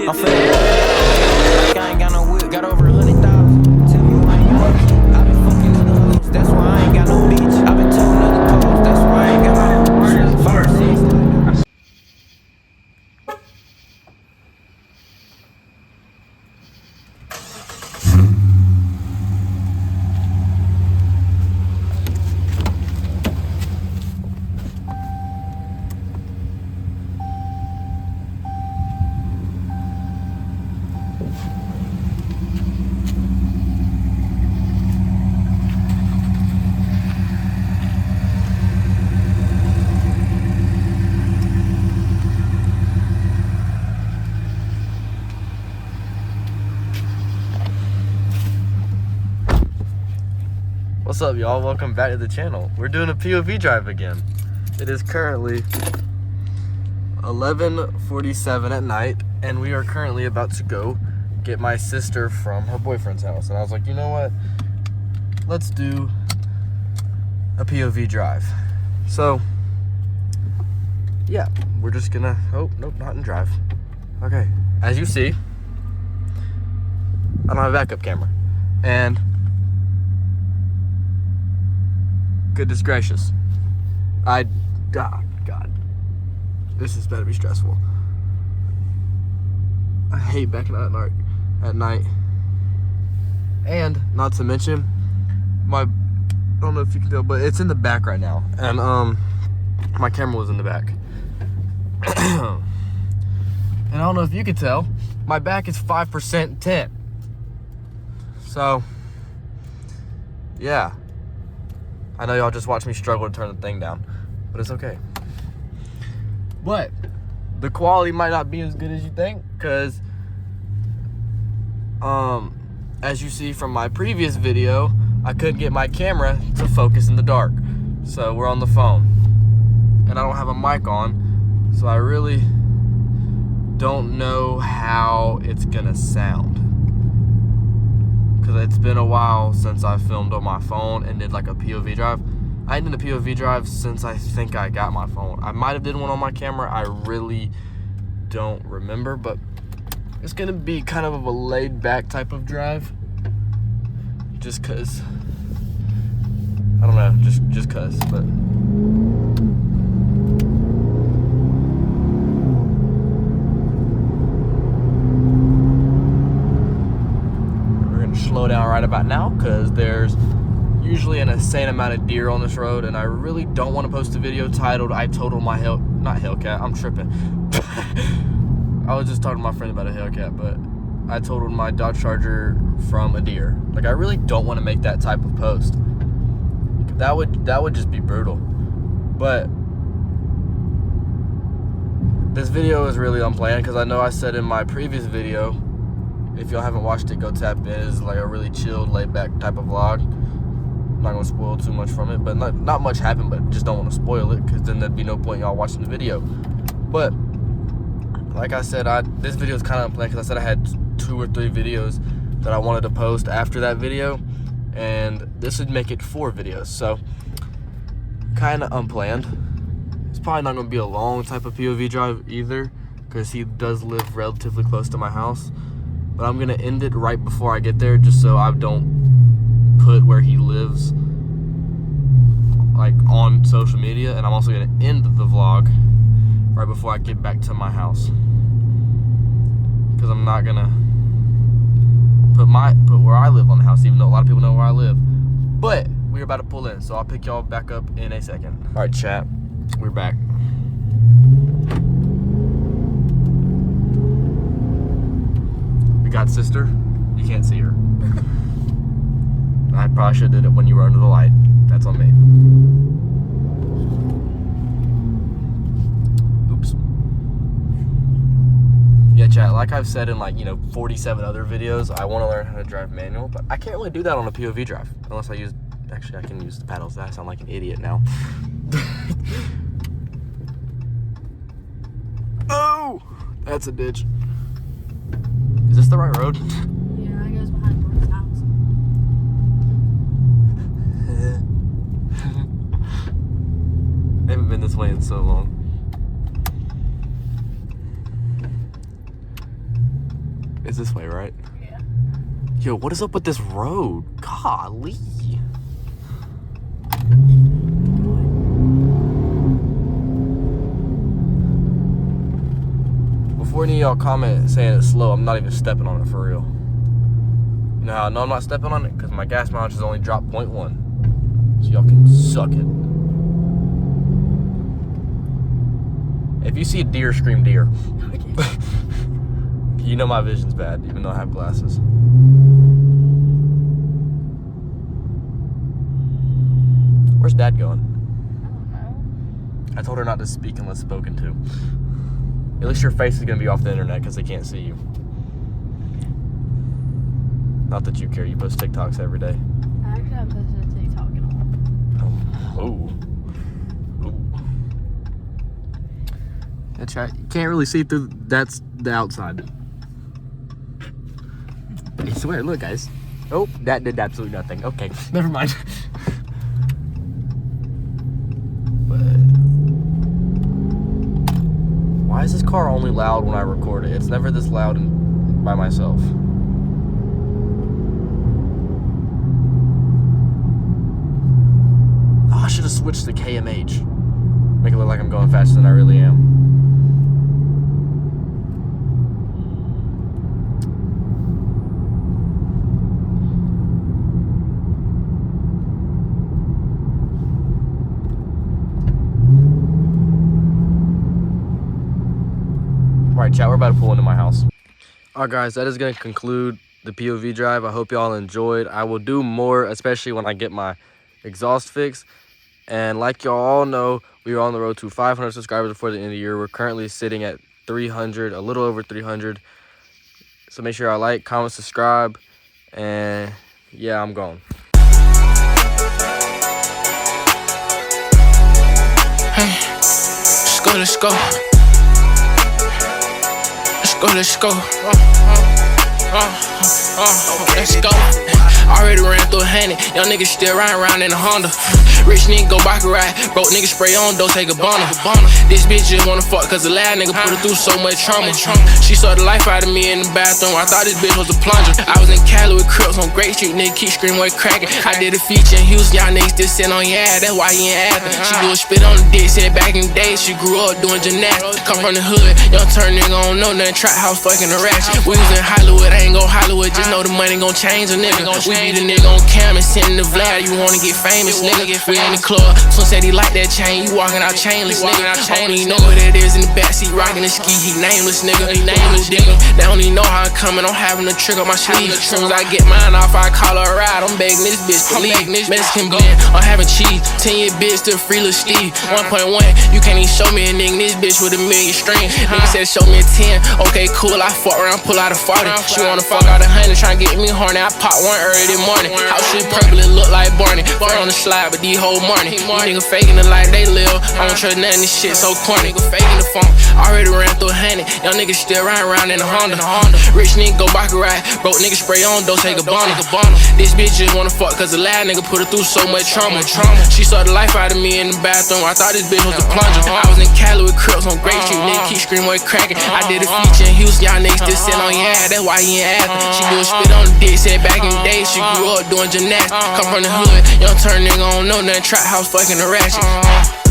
I'm feeling like I ain't got no whip, got over 100,000. Tell me why I ain't got no key. I been fucking other hoes, that's why I ain't got no bitch. I been toting other clothes, that's why I ain't got no first. What's up, y'all? Welcome back to the channel. We're doing a POV drive again. It is currently 11:47 at night, and we are currently about to go get my sister from her boyfriend's house. And I was like, you know what? Let's do a POV drive. So, yeah, we're just gonna, oh, nope, not in drive. Okay, as you see, I don't have a backup camera. And goodness gracious. God. This is better be stressful. I hate backing out at night. And, not to mention, I don't know if you can tell, but it's in the back right now. And, my camera was in the back. And I don't know if you can tell, my back is 5% tint. So, yeah. I know y'all just watched me struggle to turn the thing down, but it's okay. But the quality might not be as good as you think, because as you see from my previous video, I couldn't get my camera to focus in the dark. So we're on the phone, and I don't have a mic on, so I really don't know how it's gonna sound. Because it's been a while since I filmed on my phone and did like a POV drive. I ain't done a POV drive since I think I got my phone. I might have did one on my camera. I really don't remember, but it's gonna be kind of a laid back type of drive. Just cause, I don't know, just cause, but. Slow down right about now because there's usually an insane amount of deer on this road, and I really don't want to post a video titled I totaled my not Hellcat, I'm tripping. I was just talking to my friend about a Hellcat, but I totaled my Dodge Charger from a deer. Like, I really don't want to make that type of post. That would just be brutal. But this video is really unplanned because I know I said in my previous video, if y'all haven't watched it, go tap in. It's like a really chilled, laid-back type of vlog. I'm not gonna spoil too much from it, but not much happened, but just don't want to spoil it, because then there'd be no point y'all watching the video. But like I said, this video is kind of unplanned because I said I had 2 or 3 videos that I wanted to post after that video, and this would make it 4 videos. So kind of unplanned. It's probably not gonna be a long type of POV drive either, because he does live relatively close to my house. But I'm gonna end it right before I get there, just so I don't put where he lives like on social media. And I'm also gonna end the vlog right before I get back to my house, because I'm not gonna put where I live on the house, even though a lot of people know where I live. But we're about to pull in, so I'll pick y'all back up in a second. All right, chat, we're back. God sister, you can't see her. I probably should have did it when you were under the light. That's on me. Oops. Yeah, chat, like I've said in 47 other videos, I want to learn how to drive manual, but I can't really do that on a POV drive unless I use, actually I can use the paddles. I sound like an idiot now. Oh, that's a ditch. Is this the right road? Yeah, it goes behind Brooke's house. I haven't been this way in so long. It's this way, right? Yeah. Yo, what is up with this road? Golly. Before any of y'all comment saying it's slow, I'm not even stepping on it for real. You know how I know I'm not stepping on it? Because my gas mileage has only dropped 0.1. So y'all can suck it. If you see a deer, scream deer. Okay. You know my vision's bad, even though I have glasses. Where's Dad going? I don't know. I told her not to speak unless spoken to. At least your face is gonna be off the internet because they can't see you. Not that you care, you post TikToks every day. I actually haven't posted a TikTok in a while. Ooh. That's right. You can't really see through. That's the outside. I swear, look, guys. Oh, that did absolutely nothing. Okay, never mind. But why is this car only loud when I record it? It's never this loud by myself. Oh, I should have switched to KMH. Make it look like I'm going faster than I really am. Alright, chat, we're about to pull into my house. Alright, guys, that is going to conclude the POV drive. I hope y'all enjoyed. I will do more, especially when I get my exhaust fixed. And like y'all all know, we are on the road to 500 subscribers before the end of the year. We're currently sitting at 300, a little over 300. So make sure y'all like, comment, subscribe. And yeah, I'm gone. Hey, let's go. Let's go. Let's go. Already ran through 100. Young niggas still riding around in a Honda. Rich nigga go bike ride. Broke nigga spray on, don't take a boner. This bitch just wanna fuck cause the lad nigga put her through so much trauma. She saw the life out of me in the bathroom. I thought this bitch was a plunger. I was in Cali with Crips on Great Street. Nigga keep screaming with cracking. I did a feature in Houston. Y'all niggas still sitting on your ass. That's why you ain't acting. She do a spit on the dick. Said back in the day she grew up doing gymnastics. Come from the hood. Young turn nigga don't know nothing. Trap house fucking the ratchet. We was in Hollywood. I ain't go Hollywood. Just know the money gon' change a nigga. We be the nigga on cam and sending the Vlad. You wanna get famous, nigga. We in the club. Son said he like that chain. You walking out chainless, nigga. I don't even know what that is in the backseat rocking the ski. He nameless, nigga. He nameless, nigga. They don't even know how I'm coming. I'm having a trick on my sleeve. As soon as I get mine off, I call her a ride. I'm begging this bitch to leave. Mexican blend. I'm having cheese. 10-year bitch to free Lil Steve. 1.1. You can't even show me a nigga. This bitch with a million streams. Nigga said show me a 10. Okay, cool. I fuck around, pull out a 40. She wanna fuck out 100, tryna get me horny. I pop one early this morning. House shit purple, it look like Barney. Fur on the slide, but these whole morning. These niggas faking the life they live. I don't trust nothing, this shit so corny. Nigga faking the phone. Already ran through 100. Young niggas still riding around in a Honda. Rich nigga go bike ride. Broke nigga spray on, don't take a boner. This bitch just wanna fuck cause the lad nigga put her through so much trauma. She saw the life out of me in the bathroom. I thought this bitch was a plunger. I was in Cali with Crips on Great Street. Nigga keep screaming with cracking. I did a feature in Houston. Y'all niggas still sitting on your ass. That's why you ain't acting. She do a spit on the dick. Said back in the day she grew up doing gymnastics. Come from the hood. Young turn nigga don't know nothing. Trap house fucking the ratchet.